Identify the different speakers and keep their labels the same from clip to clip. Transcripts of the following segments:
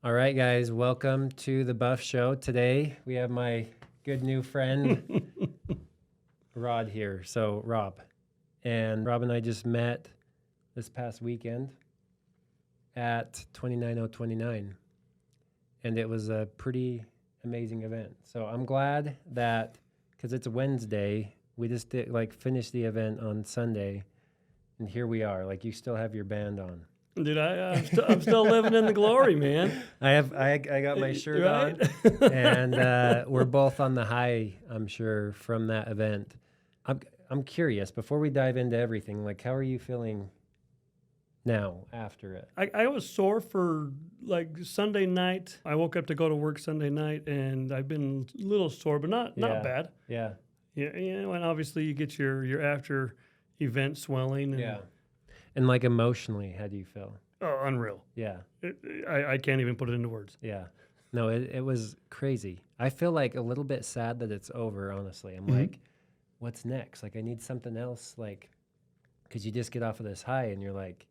Speaker 1: All right, guys, welcome to the Buff Show. Today we have my good new friend Rod here. So Rob and I just met this past weekend at 29029, and it was a pretty amazing event. So I'm glad that because it's a Wednesday, we just did finish the event on Sunday, and here we are. Like, you still have your band on.
Speaker 2: Dude, I'm still living in the glory, man.
Speaker 1: I got my shirt
Speaker 2: Right?
Speaker 1: on, and we're both on the high, I'm sure, from that event. I'm curious, before we dive into everything, like, how are you feeling now after it?
Speaker 2: I was sore for Sunday night. I woke up to go to work Sunday night, and I've been a little sore, but not bad.
Speaker 1: Yeah.
Speaker 2: Yeah, and obviously you get your after event swelling. And,
Speaker 1: And like, emotionally, how do you feel?
Speaker 2: Oh, unreal.
Speaker 1: Yeah.
Speaker 2: I can't even put it into words.
Speaker 1: Yeah. No, it was crazy. I feel like a little bit sad that it's over, honestly. I'm like, what's next? Like, I need something else, like, because you just get off of this high and you're like,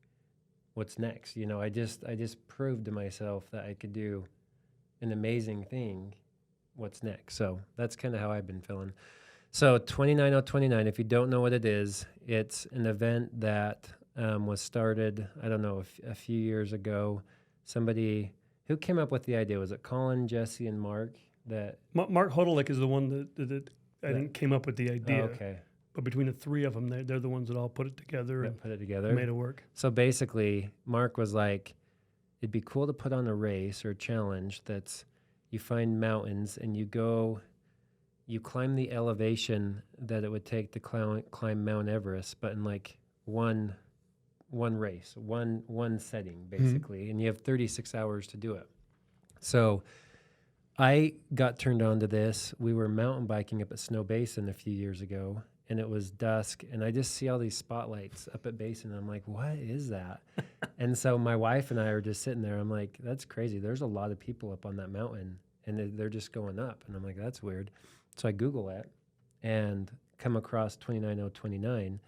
Speaker 1: what's next? You know, I just proved to myself that I could do an amazing thing. What's next? So that's kind of how I've been feeling. So 29029, if you don't know what it is, it's an event that was started, I don't know, a few years ago. Somebody who came up with the idea, was it Colin, Jesse, and Mark? That
Speaker 2: Mark Hodelick is the one that I think came up with the idea.
Speaker 1: Oh, okay.
Speaker 2: But between the three of them, they're the ones that all put it together and
Speaker 1: Put it together.
Speaker 2: made it work.
Speaker 1: So basically, Mark was like, it'd be cool to put on a race or a challenge that's, you find mountains and you climb the elevation that it would take to climb Mount Everest, but in like one race, one setting, basically, and you have 36 hours to do it. So I got turned on to this. We were mountain biking up at Snow Basin a few years ago, and it was dusk, and I just see all these spotlights up at Basin, and I'm like, what is that? And so my wife and I are just sitting there. I'm like, that's crazy. There's a lot of people up on that mountain, and they're just going up. And I'm like, that's weird. So I Google it and come across 29029,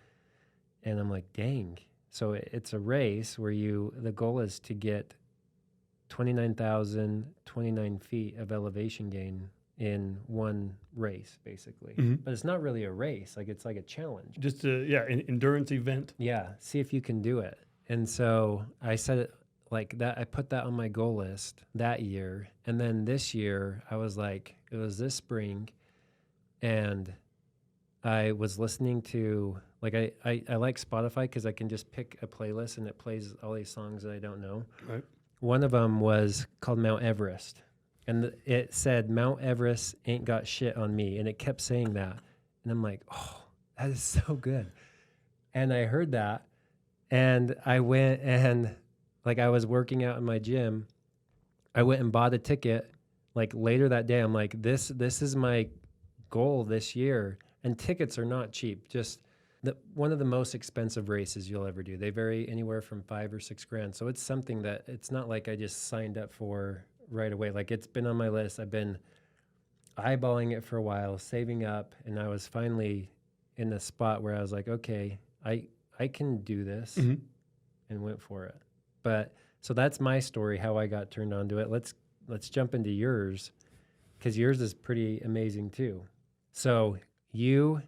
Speaker 1: and I'm like, dang. So it's a race where the goal is to get 29,029 feet of elevation gain in one race, basically. But it's not really a race. Like, it's like a challenge.
Speaker 2: Just an endurance event.
Speaker 1: Yeah, see if you can do it. And so I said it like that. I put that on my goal list that year. And then this year, I was like, it was this spring, and I was listening to, like, I like Spotify because I can just pick a playlist and it plays all these songs that I don't know.
Speaker 2: Right.
Speaker 1: One of them was called Mount Everest. And it said, Mount Everest ain't got shit on me. And it kept saying that. And I'm like, oh, that is so good. And I heard that. And I went and, like, I was working out in my gym. I went and bought a ticket. Like, later that day, I'm like, this is my goal this year. And tickets are not cheap. Just one of the most expensive races you'll ever do. They vary anywhere from $5,000 or $6,000. So it's something that it's not like I just signed up for right away. Like, it's been on my list. I've been eyeballing it for a while, saving up, and I was finally in the spot where I was like, okay, I can do this, and went for it. But so that's my story, how I got turned on to it. Let's jump into yours, because yours is pretty amazing too. So you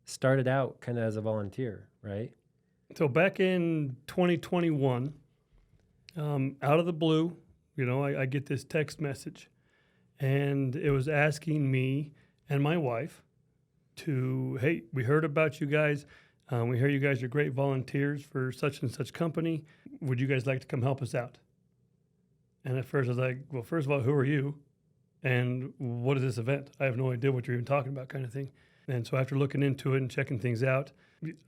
Speaker 1: started out kind of as a volunteer, right?
Speaker 2: So back in 2021, out of the blue, I get this text message, and it was asking me and my wife to, hey, we heard about you guys. We hear you guys are great volunteers for such and such company. Would you guys like to come help us out? And at first I was like, well, first of all, who are you? And what is this event? I have no idea what you're even talking about, kind of thing. And so after looking into it and checking things out,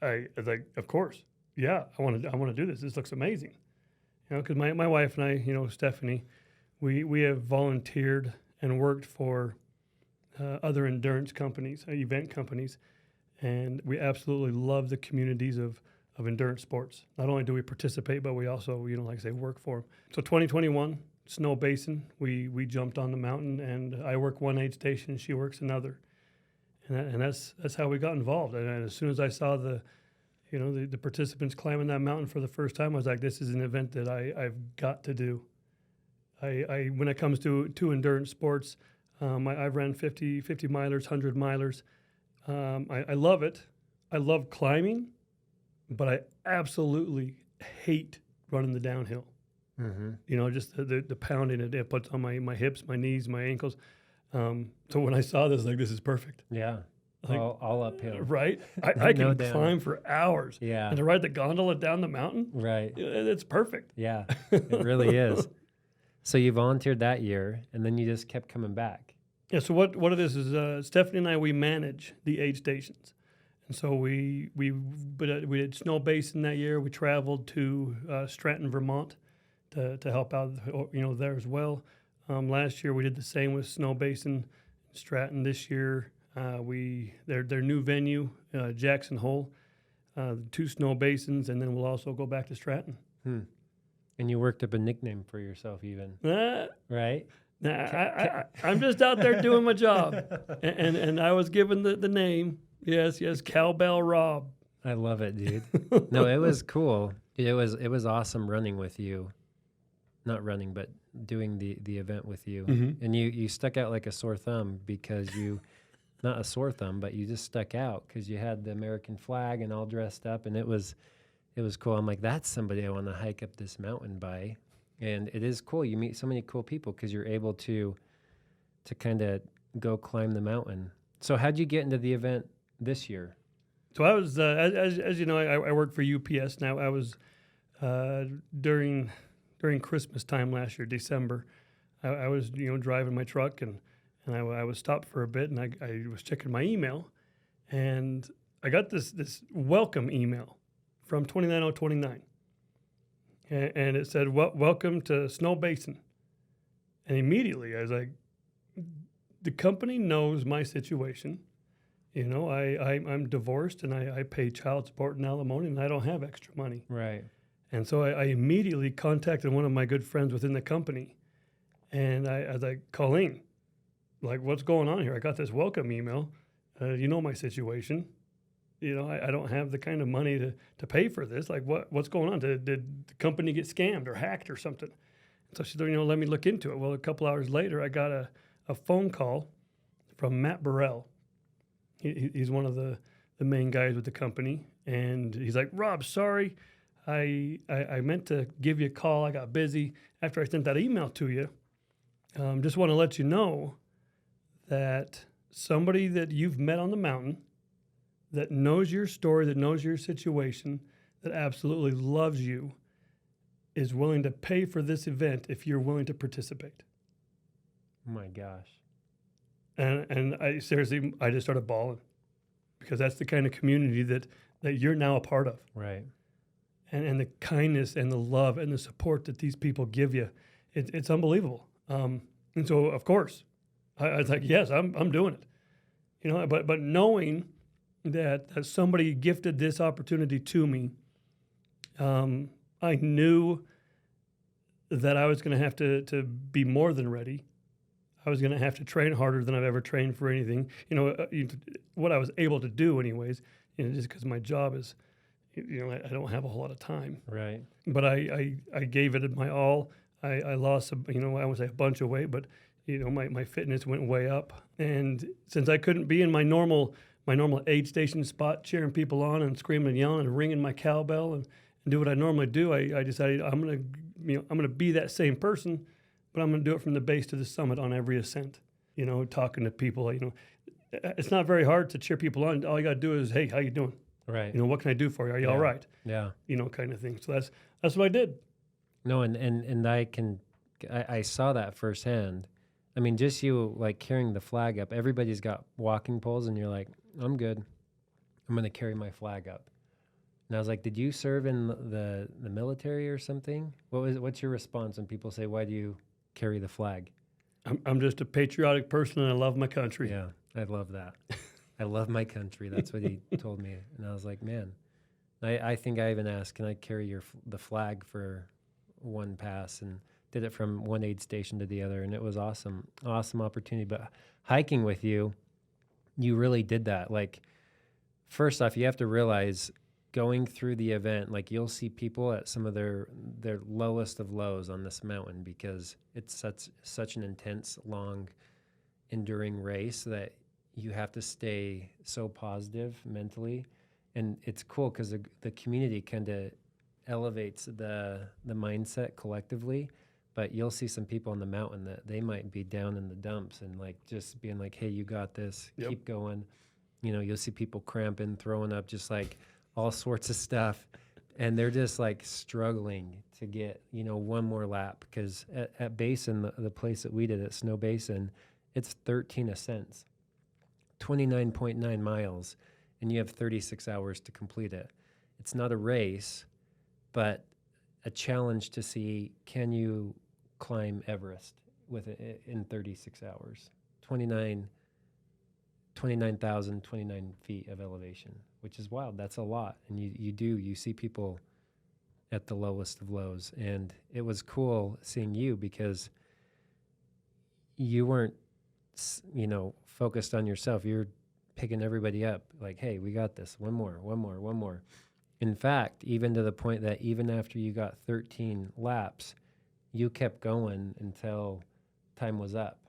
Speaker 2: I was like, of course, yeah, I want to do this. This looks amazing. Because my wife and I, Stephanie, we have volunteered and worked for other endurance companies, event companies, and we absolutely love the communities of endurance sports. Not only do we participate, but we also, like I say, work for them. So 2021, Snow Basin, we jumped on the mountain, and I work one aid station, and she works another. And that's how we got involved. And as soon as I saw the participants climbing that mountain for the first time, I was like, this is an event that I've got to do. I when it comes to endurance sports, I've ran 50 milers, 100 milers. I love it. I love climbing, but I absolutely hate running the downhill.
Speaker 1: Mm-hmm.
Speaker 2: You know, just the pounding it puts on my hips, my knees, my ankles. So when I saw this, like, this is perfect.
Speaker 1: Yeah.
Speaker 2: Like,
Speaker 1: All uphill.
Speaker 2: right? I
Speaker 1: No
Speaker 2: can
Speaker 1: down.
Speaker 2: climb for hours.
Speaker 1: Yeah.
Speaker 2: And to ride the gondola down the mountain,
Speaker 1: Right.
Speaker 2: it's perfect.
Speaker 1: Yeah. It really is. So you volunteered that year, and then you just kept coming back.
Speaker 2: Yeah. So what it is Stephanie and I, we manage the aid stations, and so we did Snow Basin that year. We traveled to Stratton, Vermont, to help out, there as well. Last year we did the same with Snow Basin, Stratton. This year their new venue, Jackson Hole, 2 snow basins, and then we'll also go back to Stratton.
Speaker 1: And you worked up a nickname for yourself, even, right?
Speaker 2: I'm just out there doing my job, and I was given the name. Yes, Cowbell Rob.
Speaker 1: I love it, dude. No, it was cool. It was awesome running with you. Not running, but doing the event with you.
Speaker 2: Mm-hmm.
Speaker 1: And you stuck out like a sore thumb because not a sore thumb, but you just stuck out because you had the American flag and all dressed up, and it was cool. I'm like, that's somebody I want to hike up this mountain by. And it is cool. You meet so many cool people because you're able to kind of go climb the mountain. So how'd you get into the event this year?
Speaker 2: So I was, as you know, I work for UPS now. I was during Christmas time last year, December. I was driving my truck and I was stopped for a bit, and I was checking my email, and I got this welcome email from 29029, and it said, "Welcome to Snow Basin." And immediately I was like, the company knows my situation. I'm divorced, and I pay child support and alimony, and I don't have extra money.
Speaker 1: Right.
Speaker 2: And so I immediately contacted one of my good friends within the company, and I was like, "Colleen, like, what's going on here? I got this welcome email. You know my situation. I don't have the kind of money to pay for this. Like, what's going on? Did the company get scammed or hacked or something?" So she said, let me look into it. Well, a couple hours later, I got a phone call from Matt Burrell. He's one of the main guys with the company, and he's like, "Rob, sorry, I meant to give you a call. I got busy after I sent that email to you. Just want to let you know that somebody that you've met on the mountain, that knows your story, that knows your situation, that absolutely loves you, is willing to pay for this event if you're willing to participate."
Speaker 1: Oh my gosh.
Speaker 2: And I seriously, I just started bawling, because that's the kind of community that you're now a part of.
Speaker 1: Right.
Speaker 2: And the kindness and the love and the support that these people give you, it's unbelievable. And so, of course, I was like, yes, I'm doing it. But knowing that somebody gifted this opportunity to me, I knew that I was going to have to be more than ready. I was going to have to train harder than I've ever trained for anything. What I was able to do anyways, just because my job is, I don't have a whole lot of time.
Speaker 1: Right.
Speaker 2: But I gave it my all. I lost, I won't say a bunch of weight, but, my fitness went way up. And since I couldn't be in my normal aid station spot, cheering people on and screaming and yelling and ringing my cowbell and do what I normally do, I decided I'm gonna be that same person, but I'm going to do it from the base to the summit on every ascent, talking to people. It's not very hard to cheer people on. All you got to do is, "Hey, how you doing?
Speaker 1: Right.
Speaker 2: What can I do for you? Are you all right?"
Speaker 1: Yeah.
Speaker 2: Kind of thing. So that's what I did.
Speaker 1: No, and I saw that firsthand. I mean, just you like carrying the flag up. Everybody's got walking poles, and you're like, "I'm good. I'm going to carry my flag up." And I was like, "Did you serve in the military or something?" What's your response when people say, "Why do you carry the flag?"
Speaker 2: I'm just a patriotic person, and I love my country.
Speaker 1: Yeah, I love that. I love my country. That's what he told me. And I was like, man, I think I even asked, "Can I carry the flag for one pass?" And did it from one aid station to the other. And it was awesome opportunity. But hiking with you, you really did that. Like, first off, you have to realize, going through the event, like you'll see people at some of their lowest of lows on this mountain because it's such an intense, long, enduring race that you have to stay so positive mentally. And it's cool because the community kind of elevates the mindset collectively. But you'll see some people on the mountain that they might be down in the dumps and like just being like, hey, you got this, keep going. You know, you'll see people cramping, throwing up, just like all sorts of stuff. And they're just like struggling to get, you know, one more lap. Because at Basin, the place that we did at Snow Basin, it's 13 ascents, 29.9 miles, and you have 36 hours to complete it. It's not a race, but a challenge to see, can you climb Everest with it in 36 hours? 29,029 feet of elevation, which is wild. That's a lot. And you see people at the lowest of lows. And it was cool seeing you because you weren't, you know, focused on yourself. You're picking everybody up like, hey, we got this. One more. In fact, even to the point that even after you got 13 laps, you kept going until time was up.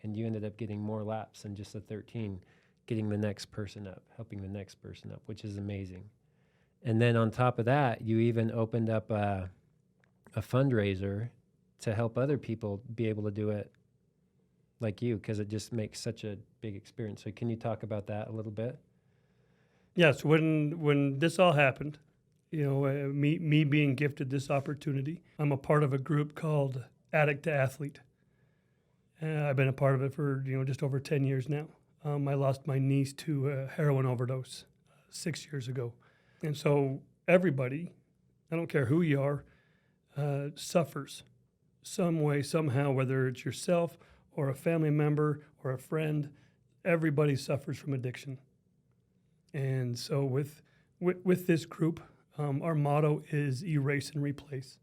Speaker 1: And you ended up getting more laps than just the 13, getting the next person up, helping the next person up, which is amazing. And then on top of that, you even opened up a fundraiser to help other people be able to do it like you, because it just makes such a big experience. So can you talk about that a little bit?
Speaker 2: Yes, when this all happened, you know, me being gifted this opportunity, I'm a part of a group called Addict to Athlete. I've been a part of it for, you know, just over 10 years now. I lost my niece to a heroin overdose 6 years ago. And so everybody, I don't care who you are, suffers some way, somehow, whether it's yourself or a family member or a friend. Everybody suffers from addiction. And so with this group, our motto is erase and replace.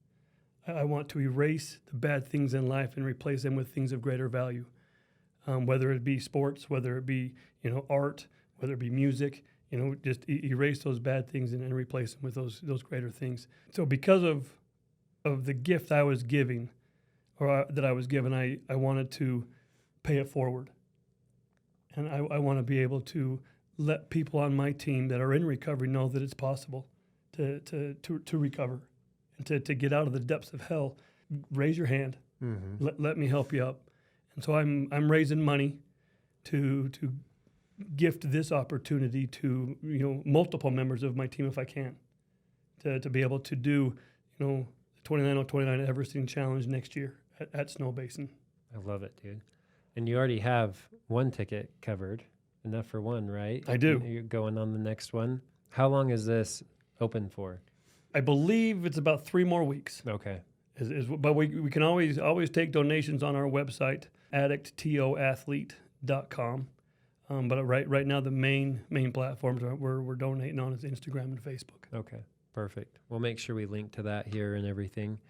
Speaker 2: I want to erase the bad things in life and replace them with things of greater value, whether it be sports, whether it be, you know, art, whether it be music, you know, just erase those bad things and replace them with those greater things. So because of the gift I was giving, or that I was given, I wanted to pay it forward. And I want to be able to let people on my team that are in recovery know that it's possible to recover and to get out of the depths of hell. Raise your hand. Mm-hmm. Let me help you up. And so I'm raising money to gift this opportunity to, you know, multiple members of my team if I can, to be able to do, you know, the 29/29 Everesting Challenge next year at Snow Basin.
Speaker 1: I love it, dude. And you already have one ticket covered, enough for one, right?
Speaker 2: I do.
Speaker 1: You're going on the next one. How long is this open for?
Speaker 2: I believe it's about 3 more weeks.
Speaker 1: Okay.
Speaker 2: But we can always take donations on our website, addicttoathlete.com. But right now the main platforms we're donating on is Instagram and Facebook.
Speaker 1: Okay, perfect. We'll make sure we link to that here and everything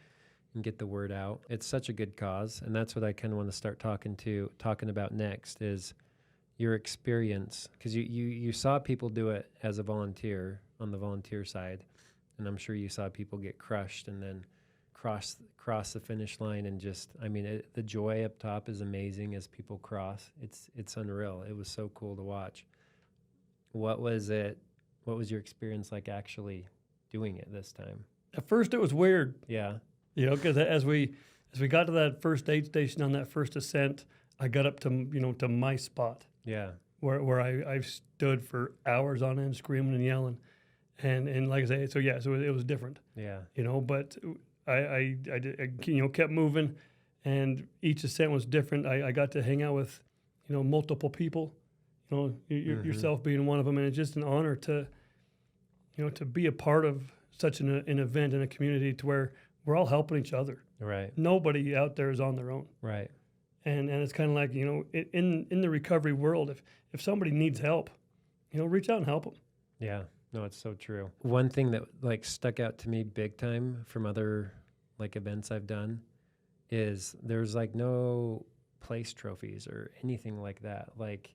Speaker 1: and get the word out. It's such a good cause, and that's what I kind of want to start talking about next is your experience, because you saw people do it as a volunteer on the volunteer side, and I'm sure you saw people get crushed and then cross the finish line, and just, I mean, the joy up top is amazing as people cross. It's unreal. It was so cool to watch. What was your experience like actually doing it this time?
Speaker 2: At first it was weird.
Speaker 1: Yeah.
Speaker 2: You know, because as we got to that first aid station on that first ascent, I got up to my spot.
Speaker 1: Yeah.
Speaker 2: Where I stood for hours on end screaming and yelling. And like I say, so it was different.
Speaker 1: Yeah.
Speaker 2: You know, but I kept moving, and each ascent was different. I got to hang out with, you know, multiple people, you know, yourself being one of them, and it's just an honor to, you know, to be a part of such an event in a community to where we're all helping each other.
Speaker 1: Right.
Speaker 2: Nobody out there is on their own.
Speaker 1: Right.
Speaker 2: And it's kind of like, you know, in the recovery world, if somebody needs help, you know, reach out and help them.
Speaker 1: Yeah. No, it's so true. One thing that like stuck out to me big time from other like events I've done is there's like no place trophies or anything like that. Like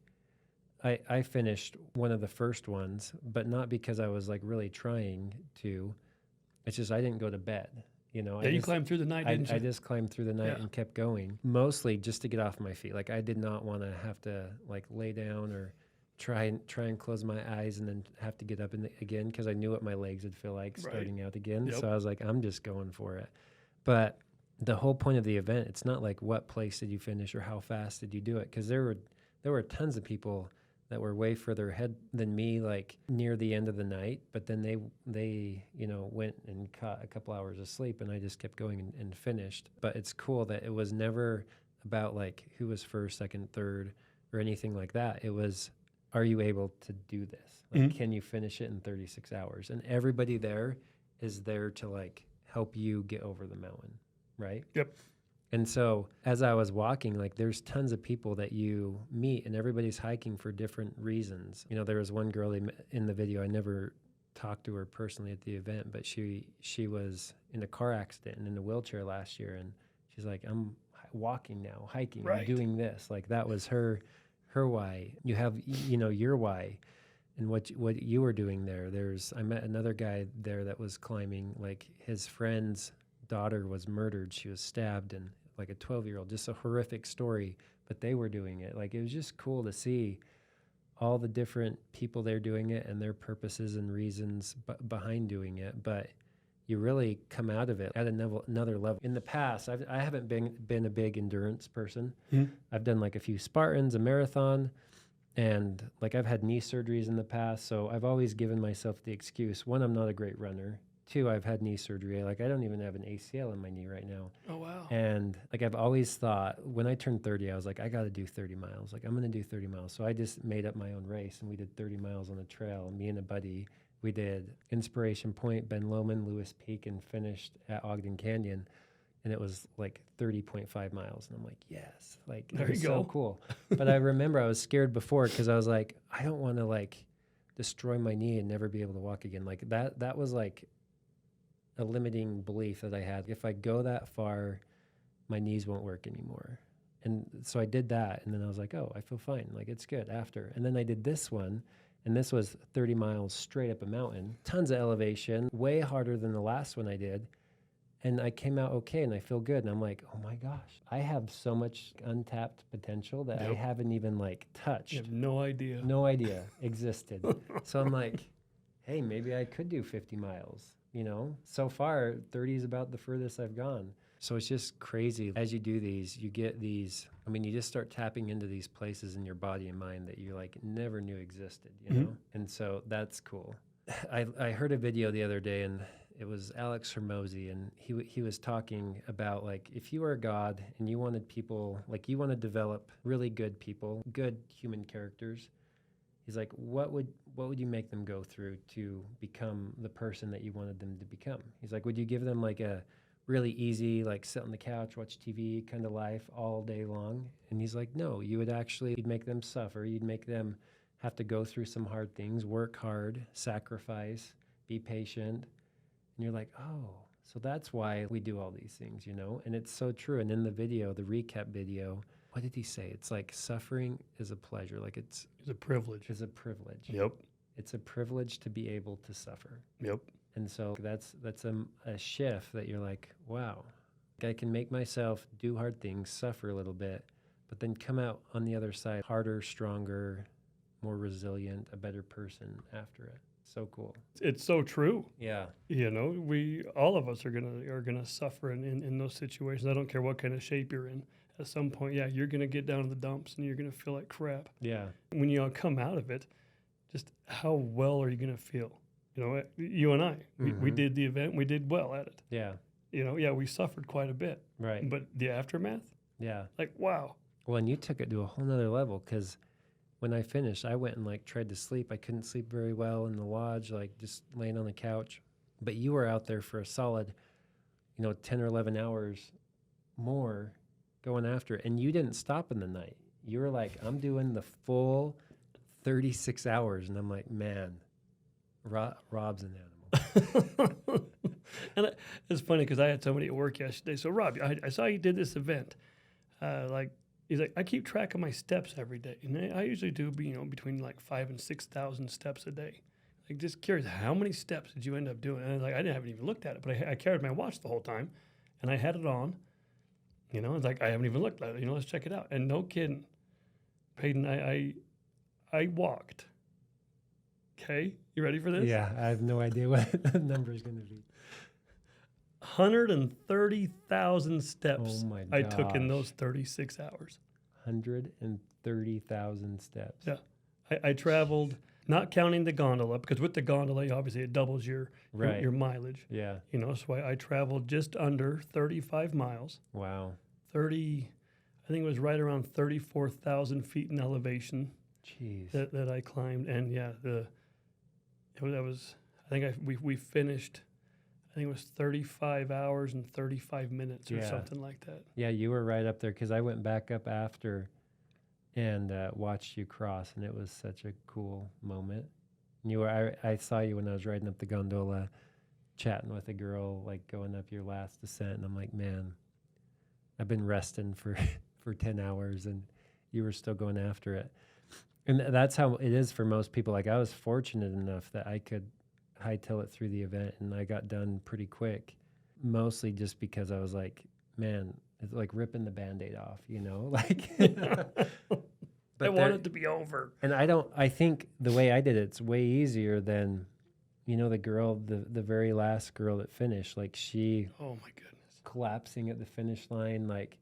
Speaker 1: I finished one of the first ones, but not because I was like really trying to. It's just I didn't go to bed.
Speaker 2: Yeah, you climbed through the night, didn't you?
Speaker 1: I just climbed through the night
Speaker 2: Yeah.
Speaker 1: and kept going, mostly just to get off my feet. Like I did not want to have to like lay down or try and close my eyes and then have to get up again because I knew what my legs would feel like
Speaker 2: Right.
Speaker 1: starting out again.
Speaker 2: Yep.
Speaker 1: So I was like, I'm just going for it. But the whole point of the event, it's not like what place did you finish or how fast did you do it, because there were tons of people that were way further ahead than me, like near the end of the night. But then they went and caught a couple hours of sleep, and I just kept going and finished. But it's cool that it was never about like who was first, second, third, or anything like that. It was, are you able to do this? Like, can you finish it in 36 hours? And everybody there is there to like help you get over the mountain, right?
Speaker 2: Yep.
Speaker 1: And so as I was walking, like there's tons of people that you meet, and everybody's hiking for different reasons. There was one girl in the video, I never talked to her personally at the event, but she was in a car accident and in a wheelchair last year. And she's like, I'm walking now, hiking,
Speaker 2: Right.
Speaker 1: I'm doing this. Like that was her why. You have, your why and what you were doing there. I met another guy there that was climbing, like his friend's daughter was murdered. She was stabbed, and like a 12-year-old, just a horrific story, but they were doing it. Like, it was just cool to see all the different people there doing it and their purposes and reasons behind doing it. But you really come out of it at another level. In the past, I haven't been a big endurance person. I've done like a few Spartans, a marathon, and like I've had knee surgeries in the past. So I've always given myself the excuse. One, I'm not a great runner. Two, I've had knee surgery. Like I don't even have an ACL in my knee right now.
Speaker 2: Oh, wow.
Speaker 1: And like I've always thought, when I turned 30, I was like, I got to do 30 miles. Like I'm going to do 30 miles. So I just made up my own race, and we did 30 miles on a trail. Me and a buddy, we did Inspiration Point, Ben Lomond, Lewis Peak, and finished at Ogden Canyon. And it was like 30.5 miles. And I'm like, yes, like
Speaker 2: There
Speaker 1: it was
Speaker 2: you go.
Speaker 1: so cool. But I remember I was scared before because I was like, I don't want to like destroy my knee and never be able to walk again. Like that was like a limiting belief that I had. If I go that far, my knees won't work anymore. And so I did that, and then I was like, oh, I feel fine. Like, it's good after. And then I did this one, and this was 30 miles straight up a mountain, tons of elevation, way harder than the last one I did. And I came out okay, and I feel good. And I'm like, oh my gosh, I have so much untapped potential that I haven't even like touched.
Speaker 2: You have no idea.
Speaker 1: No idea existed. So I'm like, hey, maybe I could do 50 miles. So far 30 is about the furthest I've gone. So it's just crazy. As you do these, you get these, you just start tapping into these places in your body and mind that you like never knew existed, know? And so that's cool. I heard a video the other day, and it was Alex Hormozy, and he was talking about like, if you were God and you wanted people, like you want to develop really good people, good human characters, he's like, what would you make them go through to become the person that you wanted them to become? He's like, would you give them like a really easy, like sit on the couch, watch TV kind of life all day long? And he's like, no, you'd make them suffer. You'd make them have to go through some hard things, work hard, sacrifice, be patient. And you're like, oh, so that's why we do all these things, And it's so true. And in the video, the recap video, what did he say? It's like suffering is a pleasure. Like it's
Speaker 2: a privilege.
Speaker 1: It's a privilege.
Speaker 2: Yep.
Speaker 1: It's a privilege to be able to suffer.
Speaker 2: Yep.
Speaker 1: And so that's a shift that you're like, wow, I can make myself do hard things, suffer a little bit, but then come out on the other side harder, stronger, more resilient, a better person after it. So cool.
Speaker 2: It's so true.
Speaker 1: Yeah.
Speaker 2: All of us are gonna suffer in those situations. I don't care what kind of shape you're in. At some point, you're gonna get down to the dumps and you're gonna feel like crap.
Speaker 1: Yeah.
Speaker 2: When you come out of it, just how well are you gonna feel? You and I, we did the event, we did well at it.
Speaker 1: Yeah.
Speaker 2: We suffered quite a bit.
Speaker 1: Right.
Speaker 2: But the aftermath,
Speaker 1: yeah.
Speaker 2: like, wow.
Speaker 1: Well, and you took it to a whole nother level, because when I finished, I went and like tried to sleep. I couldn't sleep very well in the lodge, like just laying on the couch. But you were out there for a solid, 10 or 11 hours more going after it. And you didn't stop in the night. You were like, I'm doing the full 36 hours. And I'm like, man, Rob's an animal.
Speaker 2: And it's funny because I had somebody at work yesterday. So, Rob, I saw you did this event. He's like, I keep track of my steps every day, and I usually do, between like 5,000 and 6,000 steps a day. Like, just curious, how many steps did you end up doing? And I was like, I haven't even looked at it, but I carried my watch the whole time, and I had it on. It's like, I haven't even looked at it. Let's check it out. And no kidding, Peyton, I walked. Okay, you ready for this?
Speaker 1: Yeah, I have no idea what the number is going to be.
Speaker 2: 130,000 steps
Speaker 1: Oh my
Speaker 2: I took in
Speaker 1: gosh.
Speaker 2: those 36 hours.
Speaker 1: 130,000 steps.
Speaker 2: Yeah. I traveled, not counting the gondola, because with the gondola, obviously it doubles your mileage.
Speaker 1: Yeah.
Speaker 2: So I traveled just under 35 miles.
Speaker 1: Wow.
Speaker 2: I think it was right around 34,000 feet in elevation.
Speaker 1: Jeez.
Speaker 2: That I climbed. And yeah, we finished, I think it was 35 hours and 35 minutes or something like that.
Speaker 1: Yeah, you were right up there because I went back up after and watched you cross, and it was such a cool moment. I saw you when I was riding up the gondola, chatting with a girl, like going up your last descent, and I'm like, man, I've been resting for 10 hours, and you were still going after it. And that's how it is for most people. Like, I was fortunate enough that I could hightail it through the event, and I got done pretty quick, mostly just because I was like, man, it's like ripping the Band-Aid off, like.
Speaker 2: I want it to be over.
Speaker 1: And I think the way I did it's way easier than, the girl, the very last girl that finished, like she,
Speaker 2: oh my goodness,
Speaker 1: collapsing at the finish line, like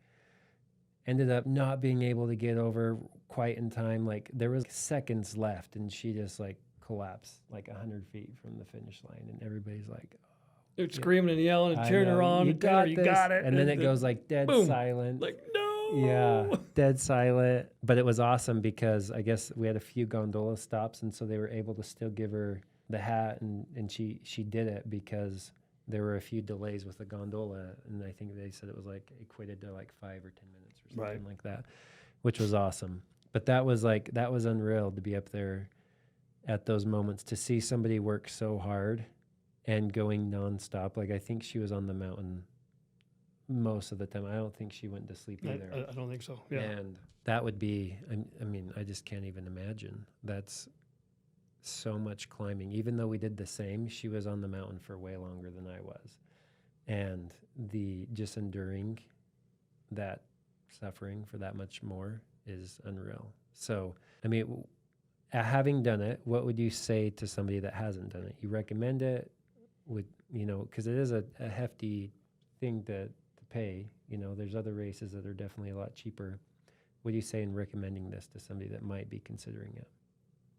Speaker 1: ended up not being able to get over quite in time. Like there was seconds left and she just like collapsed like 100 feet from the finish line. And everybody's like,
Speaker 2: they're screaming and yelling and cheering her on.
Speaker 1: You got it. And then it goes like dead
Speaker 2: boom,
Speaker 1: silent.
Speaker 2: Like, no.
Speaker 1: Yeah, dead silent. But it was awesome because I guess we had a few gondola stops. And so they were able to still give her the hat. And she did it because there were a few delays with the gondola. And I think they said it was like equated to like 5 or 10 minutes or something like that, which was awesome. But that was unreal to be up there at those moments, to see somebody work so hard and going nonstop. Like I think she was on the mountain most of the time. I don't think she went to sleep either.
Speaker 2: I don't think so. Yeah.
Speaker 1: And that would be, I mean, I just can't even imagine. That's so much climbing. Even though we did the same, she was on the mountain for way longer than I was. And the just enduring that suffering for that much more is unreal. So, I mean, having done it, what would you say to somebody that hasn't done it? You recommend it? Because it is a hefty thing to pay. There's other races that are definitely a lot cheaper. What do you say in recommending this to somebody that might be considering it?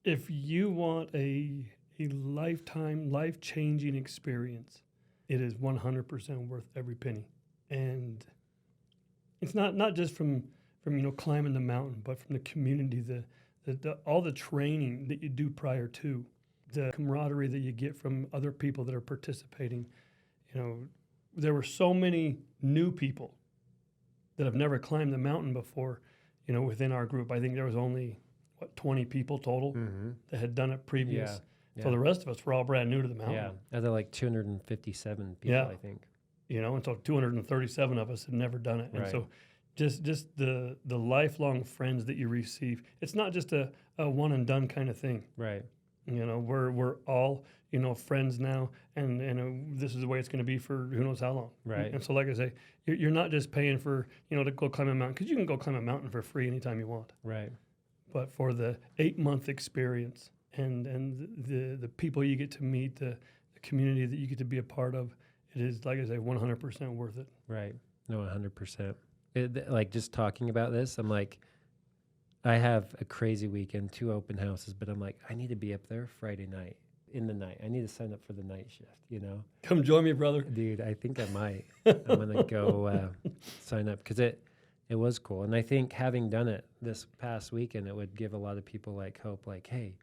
Speaker 2: If you want a lifetime, life-changing experience, it is 100% worth every penny. And it's not just from climbing the mountain, but from the community, all the training that you do prior to, the camaraderie that you get from other people that are participating. There were so many new people that have never climbed the mountain before, within our group. I think there was only 20 people total that had done it previous. Yeah. So the rest of us were all brand new to the mountain.
Speaker 1: Yeah, there like 257 people, I think.
Speaker 2: And so 237 of us had never done it. And so just the lifelong friends that you receive, it's not just a one and done kind of thing.
Speaker 1: Right.
Speaker 2: We're all, friends now, and this is the way it's going to be for who knows how long.
Speaker 1: Right.
Speaker 2: And so, like I say, you're not just paying for, to go climb a mountain, because you can go climb a mountain for free anytime you want.
Speaker 1: Right.
Speaker 2: But for the 8-month experience and the people you get to meet, the community that you get to be a part of, it is, like I say, 100% worth it.
Speaker 1: Right. No, 100%. Like just talking about this, I'm like, I have a crazy weekend, 2 open houses, but I'm like, I need to be up there Friday night, in the night. I need to sign up for the night shift,
Speaker 2: Come join me, brother.
Speaker 1: Dude, I think I might. I'm going to go sign up because it was cool. And I think having done it this past weekend, it would give a lot of people like hope, like, hey,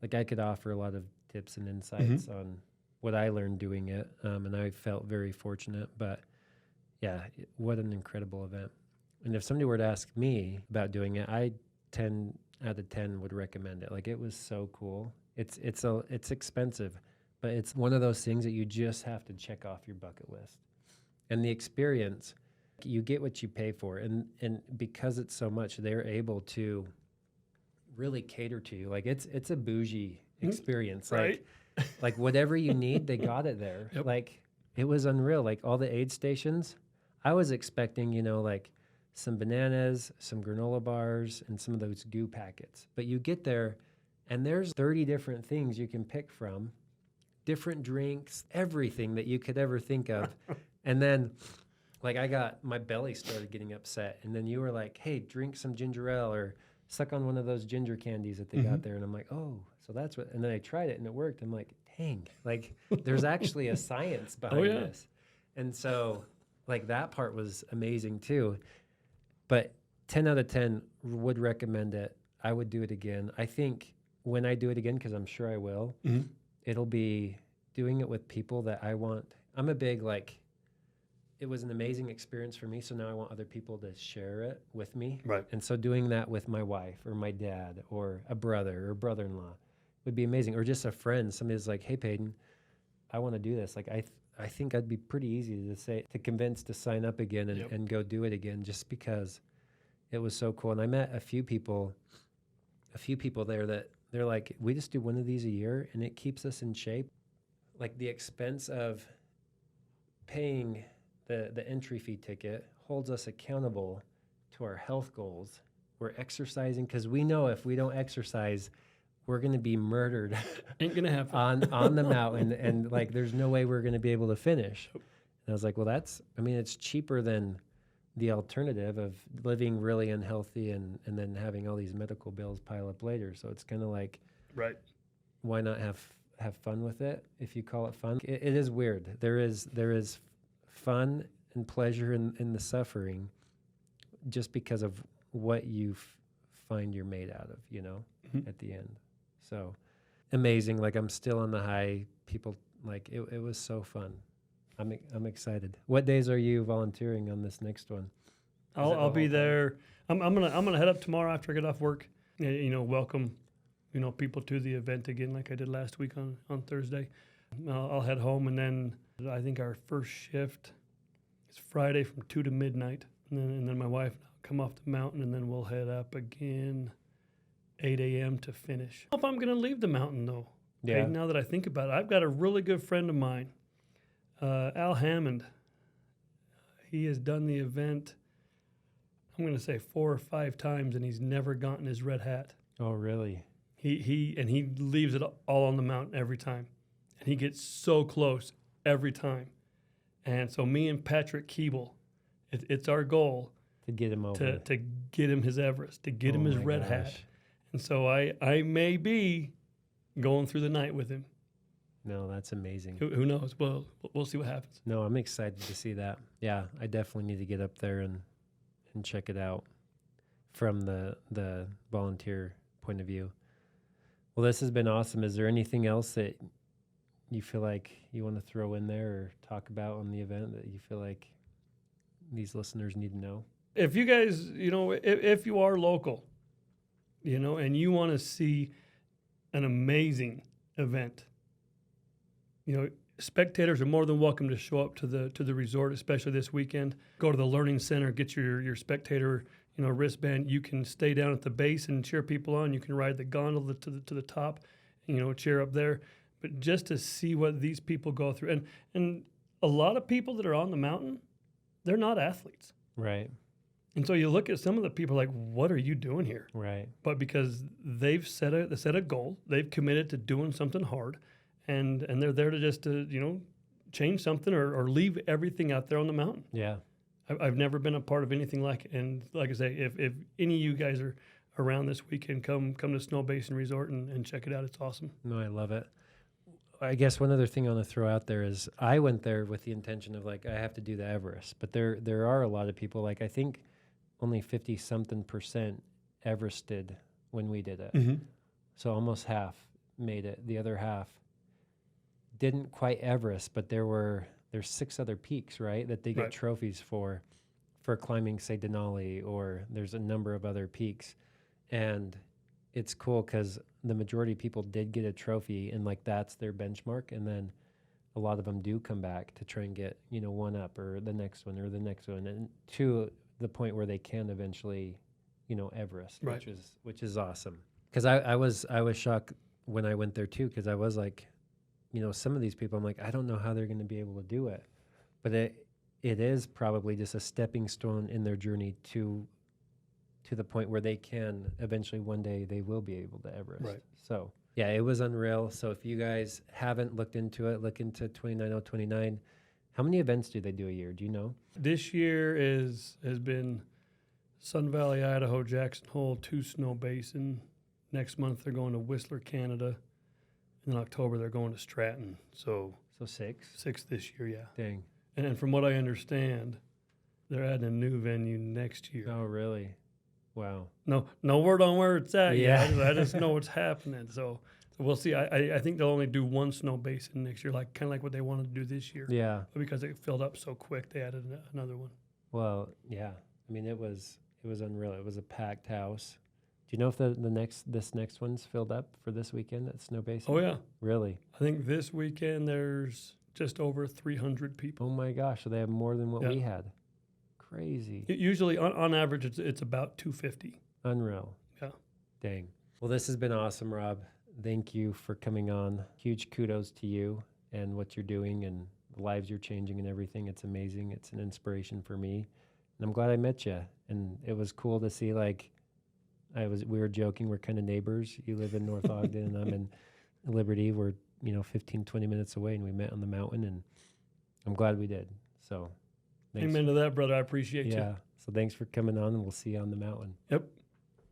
Speaker 1: like I could offer a lot of tips and insights on what I learned doing it. And I felt very fortunate, but yeah, what an incredible event. And if somebody were to ask me about doing it, I 10 out of 10 would recommend it. Like it was so cool. It's expensive, but it's one of those things that you just have to check off your bucket list. And the experience, You get what you pay for. And because it's so much, they're able to really cater to you. Like it's a bougie experience.
Speaker 2: Right.
Speaker 1: Like whatever you need, they got it there.
Speaker 2: Yep.
Speaker 1: Like it was unreal. Like all the aid stations, I was expecting, like some bananas, some granola bars, and some of those goo packets. But you get there and there's 30 different things you can pick from, different drinks, everything that you could ever think of. And then like my belly started getting upset. And then you were like, hey, drink some ginger ale or suck on one of those ginger candies that they got there. And I'm like, oh, so that's what, and then I tried it and it worked. I'm like, dang, like there's actually a science behind this. And so like that part was amazing too. But 10 out of 10 would recommend it. I would do it again. I think when I do it again, because I'm sure I will, it'll be doing it with people that I want. I'm a big it was an amazing experience for me, so now I want other people to share it with me.
Speaker 2: Right.
Speaker 1: And so doing that with my wife or my dad or a brother or brother-in-law would be amazing. Or just a friend. Somebody's like, hey, Peyton, I want to do this. Like, I think I'd be pretty easy to convince to sign up again and go do it again just because it was so cool. And I met a few people there that they're like, we just do one of these a year and it keeps us in shape. Like the expense of paying the entry fee ticket holds us accountable to our health goals. We're exercising because we know if we don't exercise, we're going to be murdered.
Speaker 2: Ain't going to happen.
Speaker 1: on the mountain. And like, there's no way we're going to be able to finish. And I was like, well, it's cheaper than the alternative of living really unhealthy and then having all these medical bills pile up later. So it's kind of like,
Speaker 2: Right.
Speaker 1: Why not have fun with it if you call it fun? It is weird. There is fun and pleasure in the suffering just because of what you find you're made out of, at the end. So amazing. Like I'm still on the high. People like it was so fun. I'm excited. What days are you volunteering on this next one?
Speaker 2: I'll be there. I'm gonna head up tomorrow after I get off work. Welcome, people to the event again, like I did last week on Thursday. I'll head home, and then I think our first shift is Friday from 2 to midnight, and then my wife and I'll come off the mountain, and then we'll head up again 8 a.m. to finish. I don't know if I'm gonna leave the mountain though.
Speaker 1: Yeah.
Speaker 2: Now that I think about it, I've got a really good friend of mine, Al Hammond. He has done the event, I'm going to say 4 or 5 times, and he's never gotten his red hat.
Speaker 1: Oh, really?
Speaker 2: He leaves it all on the mountain every time, and he gets so close every time. And so me and Patrick Keeble, it's our goal
Speaker 1: to get him over,
Speaker 2: to get him his Everest, to get him his red hat. And so I may be going through the night with him.
Speaker 1: No, that's amazing.
Speaker 2: Who knows? Well, we'll see what happens.
Speaker 1: No, I'm excited to see that. Yeah, I definitely need to get up there and check it out from the volunteer point of view. Well, this has been awesome. Is there anything else that you feel like you want to throw in there or talk about on the event that you feel like these listeners need to know?
Speaker 2: If you guys, if you are local, and you want to see an amazing event, spectators are more than welcome to show up to the resort, especially this weekend. Go to the Learning Center, get your spectator, wristband. You can stay down at the base and cheer people on. You can ride the gondola to the top, cheer up there. But just to see what these people go through, and a lot of people that are on the mountain, they're not athletes,
Speaker 1: right?
Speaker 2: And so you look at some of the people like, what are you doing here?
Speaker 1: Right.
Speaker 2: But because they've set a goal, they've committed to doing something hard. And they're there to just change something or leave everything out there on the mountain.
Speaker 1: Yeah.
Speaker 2: I've never been a part of anything like it. And like I say, if any of you guys are around this weekend, come to Snow Basin Resort and check it out. It's awesome.
Speaker 1: No, I love it. I guess one other thing I want to throw out there is I went there with the intention of I have to do the Everest. But there are a lot of people, I think only 50-something% Everested when we did it.
Speaker 2: Mm-hmm.
Speaker 1: So almost half made it. The other half didn't quite Everest, but there's 6 other peaks, right, that they get trophies for climbing, say, Denali, or there's a number of other peaks. And it's cool because the majority of people did get a trophy, and that's their benchmark. And then a lot of them do come back to try and get, one up or the next one, and to the point where they can eventually, Everest,
Speaker 2: Right.
Speaker 1: which is awesome. Because I was shocked when I went there too, because I was like, some of these people, I'm like, I don't know how they're going to be able to do it, but it is probably just a stepping stone in their journey to the point where they can eventually one day they will be able to Everest.
Speaker 2: Right.
Speaker 1: So yeah, it was unreal. So if you guys haven't looked into it, look into 29029. How many events do they do a year? Do you know?
Speaker 2: This year has been Sun Valley, Idaho, Jackson Hole, 2 Snow Basin. Next month they're going to Whistler, Canada. In October they're going to Stratton. So
Speaker 1: 6?
Speaker 2: 6 this year, yeah.
Speaker 1: Dang.
Speaker 2: And from what I understand, they're adding a new venue next year.
Speaker 1: Oh, really? Wow.
Speaker 2: No word on where it's at
Speaker 1: Yeah.
Speaker 2: yet. I just know it's happening. So we'll see. I think they'll only do 1 snow basin next year, kind of like what they wanted to do this year.
Speaker 1: Yeah.
Speaker 2: But because it filled up so quick, they added another one.
Speaker 1: Well, yeah. I mean, it was unreal. It was a packed house. Do you know if this next one's filled up for this weekend at Snow Basin?
Speaker 2: Oh, yeah.
Speaker 1: Really?
Speaker 2: I think this weekend there's just over 300 people.
Speaker 1: Oh my gosh! So they have more than what
Speaker 2: Yeah.
Speaker 1: we had. Crazy.
Speaker 2: Usually, on average, it's about 250.
Speaker 1: Unreal.
Speaker 2: Yeah.
Speaker 1: Dang. Well, this has been awesome, Rob. Thank you for coming on. Huge kudos to you and what you're doing and the lives you're changing and everything. It's amazing. It's an inspiration for me. And I'm glad I met you. And it was cool to see, we were joking, we're kind of neighbors. You live in North Ogden and I'm in Liberty. We're, 15, 20 minutes away, and we met on the mountain, and I'm glad we did. So thanks.
Speaker 2: Amen to that, brother. I appreciate you.
Speaker 1: Yeah. So thanks for coming on, and we'll see you on the mountain.
Speaker 2: Yep.